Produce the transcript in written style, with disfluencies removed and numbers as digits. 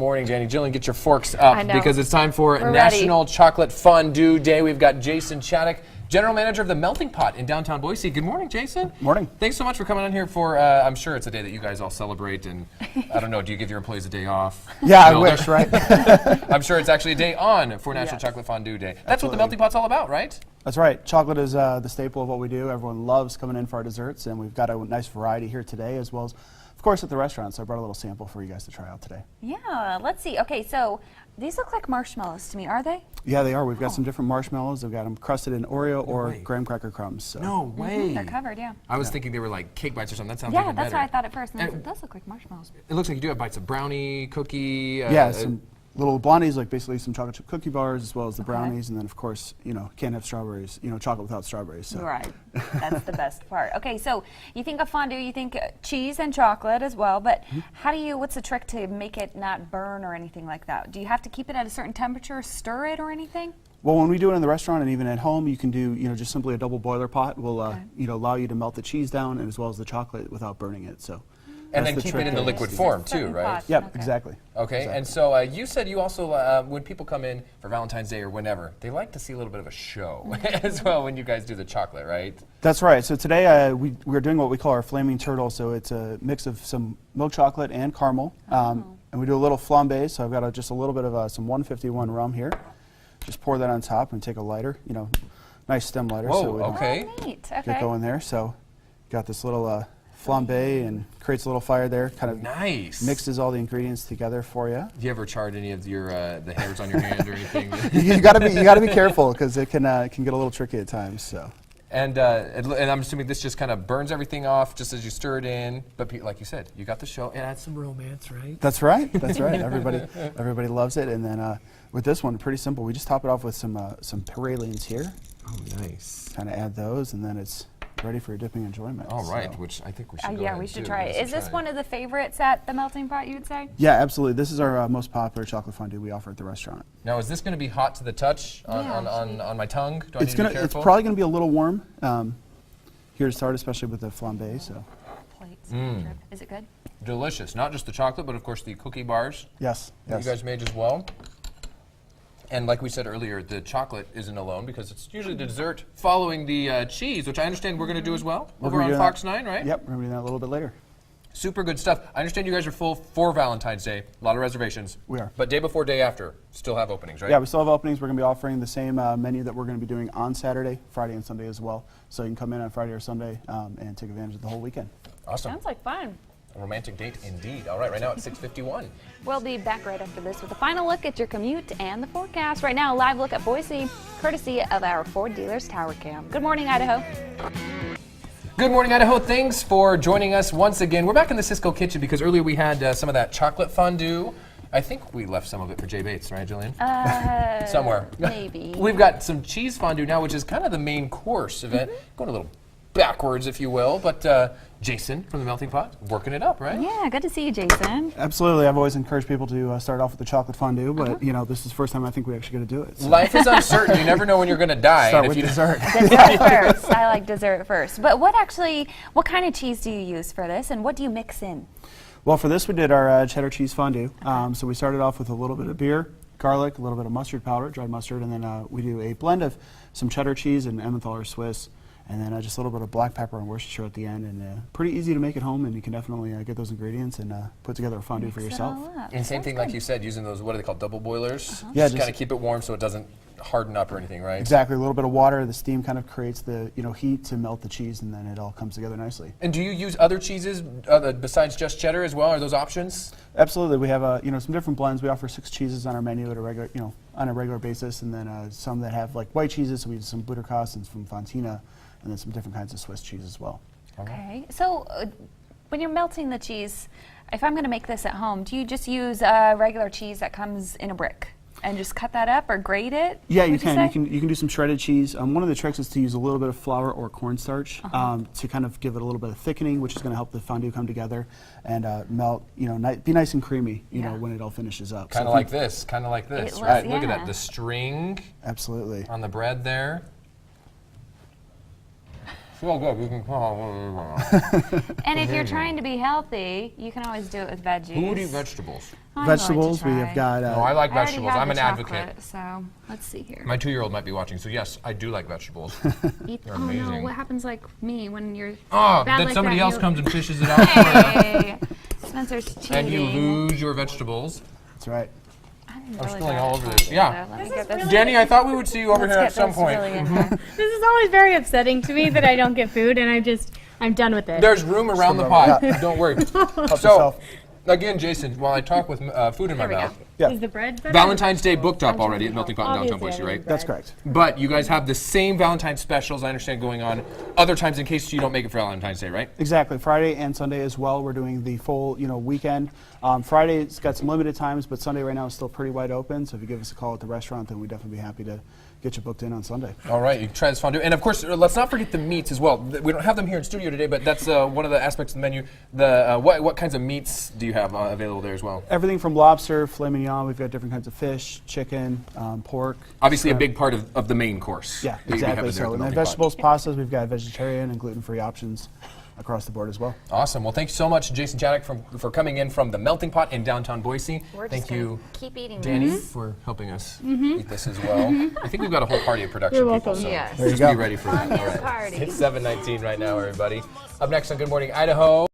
Morning, Jenny. Jillian, get your forks up because it's time for We're National ready. Chocolate Fondue Day. We've got Jason Chaddock, General Manager of the Melting Pot in downtown Boise. Good morning, Jason. Morning. Thanks so much for coming on here for, I'm sure it's a day that you guys all celebrate, and I don't know, do you give your employees a day off? Yeah, No, I wish, right? I'm sure it's actually a day on for National Chocolate Fondue Day. That's what the Melting Pot's all about, right? That's right. Chocolate is the staple of what we do. Everyone loves coming in for our desserts, and we've got a nice variety here today, as well as, of course, at the restaurant. So I brought a little sample for you guys to try out today. Yeah, let's see. Okay, so these look like marshmallows to me, are they? Yeah, they are. We've got some different marshmallows. We've got them crusted in Oreo or way. graham cracker crumbs. So. No way. They're covered, yeah. I was thinking they were like cake bites or something. That sounds Yeah, even that's better. what I thought at first. And And it does look like marshmallows. It looks like you do have bites of brownie, cookie. Yeah, some little blondies, like basically some chocolate chip cookie bars, as well as the brownies, and then of course, can't have strawberries. Chocolate without strawberries. So. Right, that's the best part. Okay, so you think of fondue, you think cheese and chocolate as well, but what's the trick to make it not burn or anything like that? Do you have to keep it at a certain temperature, stir it or anything? Well, when we do it in the restaurant and even at home, you can do, just simply a double boiler pot will, allow you to melt the cheese down and as well as the chocolate without burning it. So. And That's then the keep trick it in the there. liquid form too, Certain right? pots. Yep, Okay. exactly. Okay, Exactly. and so you said you also, when people come in for Valentine's Day or whenever, they like to see a little bit of a show as well when you guys do the chocolate, right? That's right. So today we're doing what we call our flaming turtle. So it's a mix of some milk chocolate and caramel. And we do a little flambe. So I've got just a little bit of some 151 rum here. Just pour that on top and take a lighter, nice stem lighter. Whoa, so we don't okay. Oh, neat. Okay. get going there. So got this little flambe and creates a little fire there. Kind of Nice. mixes all the ingredients together for you. Do you ever charred any of your the hairs on your hand or anything? you gotta be careful because it can get a little tricky at times. So. And I'm assuming this just kind of burns everything off just as you stir it in. But like you said, you got the show. It adds some romance, right? That's right. That's right. Everybody loves it. And then with this one, pretty simple. We just top it off with some pralines here. Oh, nice. Kind of add those, and then it's ready for your dipping enjoyment. All right, So. which I think we should go Yeah, ahead we should and do. try it. Is this one of the favorites at the melting pot, you would say? Yeah, absolutely. This is our most popular chocolate fondue we offer at the restaurant. Now, is this going to be hot to the touch on my tongue? Do I need to be It's careful? probably gonna be a little warm here to start, especially with the flambe. So Plates. Is it good? Delicious. Not just the chocolate, but of course the cookie bars yes. that you guys made as well. And like we said earlier, the chocolate isn't alone because it's usually the dessert following the cheese, which I understand we're going to do as well We're over gonna on do Fox that. 9, right? Yep, we're gonna do that a little bit later. Super good stuff. I understand you guys are full for Valentine's Day. A lot of reservations. We are. But day before, day after, still have openings, right? Yeah, we still have openings. We're gonna be offering the same menu that we're gonna be doing on Saturday, Friday, and Sunday as well. So you can come in on Friday or Sunday and take advantage of the whole weekend. Awesome. Sounds like fun. A romantic date indeed. All right now it's 6:51. We'll be back right after this with a final look at your commute and the forecast. Right now, a live look at Boise, courtesy of our Ford Dealers Tower Cam. Good morning, Idaho. Good morning, Idaho. Thanks for joining us once again. We're back in the Sysco Kitchen because earlier we had some of that chocolate fondue. I think we left some of it for Jay Bates, right, Jillian? Somewhere. Maybe. We've got some cheese fondue now, which is kind of the main course event. Going a little backwards, if you will. But Jason from the Melting Pot, working it up, right? Yeah, good to see you, Jason. Absolutely. I've always encouraged people to start off with the chocolate fondue, but this is the first time I think we actually get to do it. So. Life is uncertain. You never know when you're going to die. Start and with if you dessert. Dessert first. I like dessert first. But what kind of cheese do you use for this, and what do you mix in? Well, for this we did our cheddar cheese fondue. So we started off with a little bit of beer, garlic, a little bit of mustard powder, dried mustard, and then we do a blend of some cheddar cheese and Emmentaler Swiss, and then just a little bit of black pepper and Worcestershire at the end. And pretty easy to make at home, and you can definitely get those ingredients and put together a fondue for yourself. And same thing, like you said, using those, what are they called, double boilers? Yeah, just kind of keep it warm so it doesn't harden up or anything, right? Exactly. A little bit of water. The steam kind of creates the heat to melt the cheese, and then it all comes together nicely. And do you use other cheeses besides just cheddar as well? Are those options? Absolutely. We have some different blends. We offer 6 cheeses on our menu at a regular basis, and then some that have like white cheeses. So we have some Butterkost and some Fontina, and then some different kinds of Swiss cheese as well. Okay. So when you're melting the cheese, if I'm going to make this at home, do you just use regular cheese that comes in a brick and just cut that up or grate it? Yeah, you would can. say? You can do some shredded cheese. One of the tricks is to use a little bit of flour or cornstarch to kind of give it a little bit of thickening, which is going to help the fondue come together and melt. Be nice and creamy. When it all finishes up. Kind of like this. Kind of like this, right? Look at that. The string Absolutely. on the bread there. So good. You can And if you're trying to be healthy, you can always do it with veggies. Who would eat vegetables? I'm going to Vegetables, we try. have got. No, I like I already vegetables. have I'm the an advocate. chocolate, so let's see here. My 2-year-old might be watching, so yes, I do like vegetables. Eat, They're oh no, amazing. what happens like me when you're Oh, bad then like somebody that, else you- comes and fishes it out for you. Hey, Spencer's cheating. And you lose your vegetables. That's right. I'm I'm really spilling bad all at over this. fondue, Yeah. so let me This get is this. really- Jenny, I thought we would see you over Let's here get at some this point. really in there. This is always very upsetting to me that I don't get food, and I'm done with it. There's room around the pot. Don't worry. So, yourself. again, Jason, while I talk with food in my There we go. mouth, Yeah. Is the bread better? Valentine's Day booked up already at Melting Pot in downtown Obviously, Boise, I right? need That's bread. correct. But you guys have the same Valentine's specials, I understand, going on other times in case you don't make it for Valentine's Day, right? Exactly. Friday and Sunday as well. We're doing the full, weekend. Friday's got some limited times, but Sunday right now is still pretty wide open. So if you give us a call at the restaurant, then we'd definitely be happy to get you booked in on Sunday. All right, you can try this fondue. And of course, let's not forget the meats as well. We don't have them here in studio today, but that's one of the aspects of the menu. What kinds of meats do you have available there as well? Everything from lobster, filet mignon. We've got different kinds of fish, chicken, pork. Obviously, a shrimp. big part of the main course. Yeah, that you have exactly. in there at So, the and then Melting Pot. vegetables, pastas. We've got vegetarian and gluten-free options across the board as well. Awesome. Well, thank you so much, Jason Chaddock, for coming in from the Melting Pot in downtown Boise. We're Thank just gonna you, keep eating Danny, this. for helping us eat this as well. I think we've got a whole party of production You're people, welcome. so Yes. There you just go. be ready for that. All right. party. It's 7:19 right now, everybody. Up next on Good Morning Idaho.